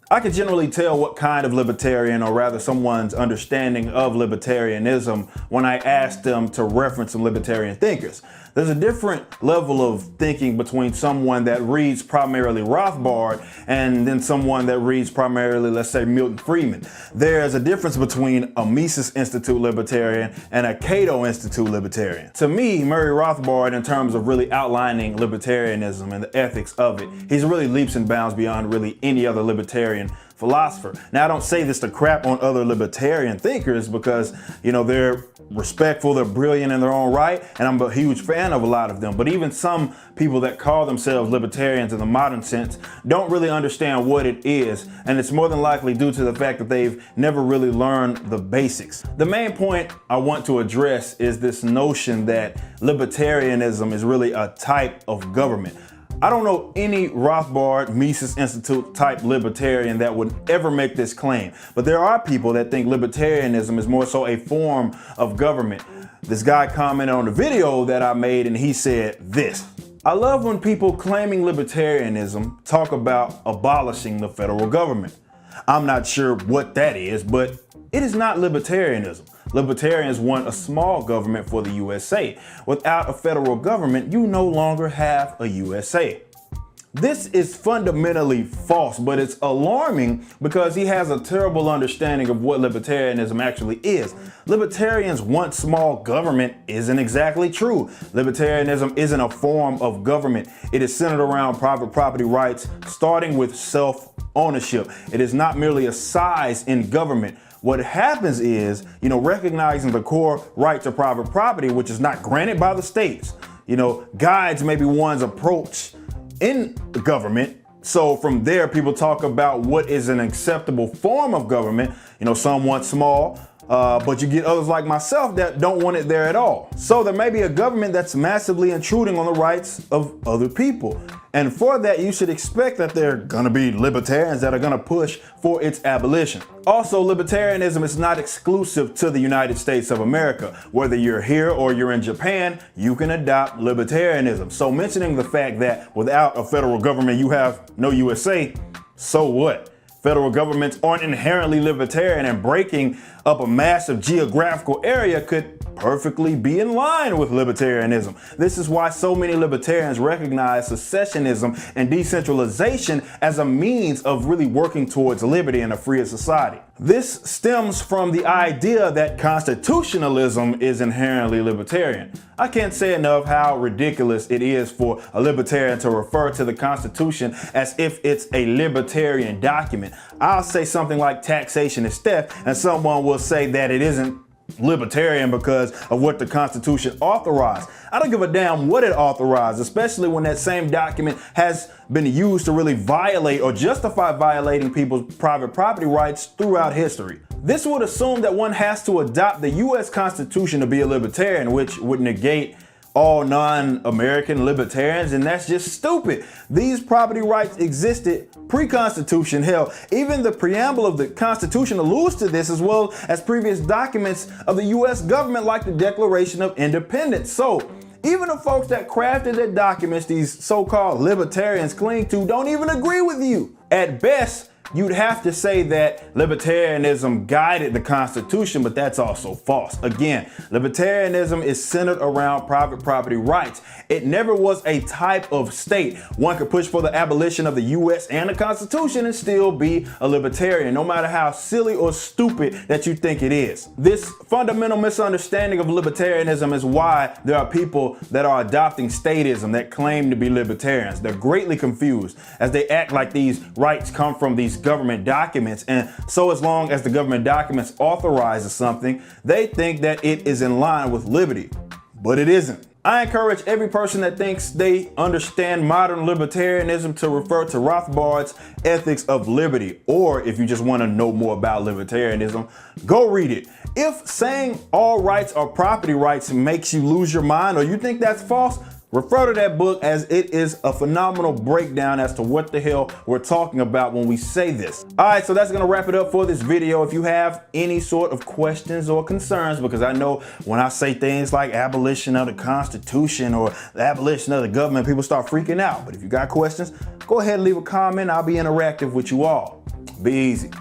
I can generally tell what kind of libertarian, or rather someone's understanding of libertarianism, when I ask them to reference some libertarian thinkers. There's a different level of thinking between someone that reads primarily Rothbard and then someone that reads primarily, let's say, Milton Friedman. There's a difference between a Mises Institute libertarian and a Cato Institute libertarian. To me, Murray Rothbard, in terms of really outlining libertarianism and the ethics of it, he's really leaps and bounds beyond really any other libertarian philosopher. Now, I don't say this to crap on other libertarian thinkers because, you know, they're respectful, they're brilliant in their own right, and I'm a huge fan of a lot of them. But even some people that call themselves libertarians in the modern sense don't really understand what it is, and it's more than likely due to the fact that they've never really learned the basics. The main point I want to address is this notion that libertarianism is really a type of government. I don't know any Rothbard, Mises Institute type libertarian that would ever make this claim, but there are people that think libertarianism is more so a form of government. This guy commented on the video that I made and he said this: "I love when people claiming libertarianism talk about abolishing the federal government. I'm not sure what that is, but it is not libertarianism. Libertarians want a small government for the USA. Without a federal government, you no longer have a USA." This is fundamentally false, but it's alarming because he has a terrible understanding of what libertarianism actually is. Libertarians want small government isn't exactly true. Libertarianism isn't a form of government. It is centered around private property rights, starting with self-ownership. It is not merely a size in government. What happens is, recognizing the core right to private property, which is not granted by the states, guides maybe one's approach in the government. So from there, people talk about what is an acceptable form of government. Some want small, but you get others like myself that don't want it there at all. So there may be a government that's massively intruding on the rights of other people. And for that, you should expect that there are gonna be libertarians that are gonna push for its abolition. Also, libertarianism is not exclusive to the United States of America. Whether you're here or you're in Japan, you can adopt libertarianism. So mentioning the fact that without a federal government, you have no USA, so what? Federal governments aren't inherently libertarian, and breaking up a massive geographical area could perfectly be in line with libertarianism. This is why so many libertarians recognize secessionism and decentralization as a means of really working towards liberty and a freer society. This stems from the idea that constitutionalism is inherently libertarian. I can't say enough how ridiculous it is for a libertarian to refer to the Constitution as if it's a libertarian document. I'll say something like taxation is theft, and someone will say that it isn't libertarian because of what the Constitution authorized. I don't give a damn what it authorized, especially when that same document has been used to really violate or justify violating people's private property rights throughout history. This would assume that one has to adopt the US Constitution to be a libertarian, which would negate all non-American libertarians, and that's just stupid. These property rights existed pre-Constitution. Hell, even the preamble of the Constitution alludes to this, as well as previous documents of the US government like the Declaration of Independence. So even the folks that crafted the documents these so-called libertarians cling to don't even agree with you. At best, you'd have to say that libertarianism guided the Constitution, but that's also false. Again, libertarianism is centered around private property rights. It never was a type of state. One could push for the abolition of the US and the Constitution and still be a libertarian, no matter how silly or stupid that you think it is. This fundamental misunderstanding of libertarianism is why there are people that are adopting statism that claim to be libertarians. They're greatly confused as they act like these rights come from these government documents, and so as long as the government documents authorizes something, they think that it is in line with liberty, but it isn't. I encourage every person that thinks they understand modern libertarianism to refer to Rothbard's Ethics of Liberty, or if you just want to know more about libertarianism, go read it. If saying all rights are property rights makes you lose your mind, or you think that's false, refer to that book, as it is a phenomenal breakdown as to what the hell we're talking about when we say this. All right, so that's gonna wrap it up for this video. If you have any sort of questions or concerns, because I know when I say things like abolition of the Constitution or the abolition of the government, people start freaking out. But if you got questions, go ahead and leave a comment. I'll be interactive with you all. Be easy.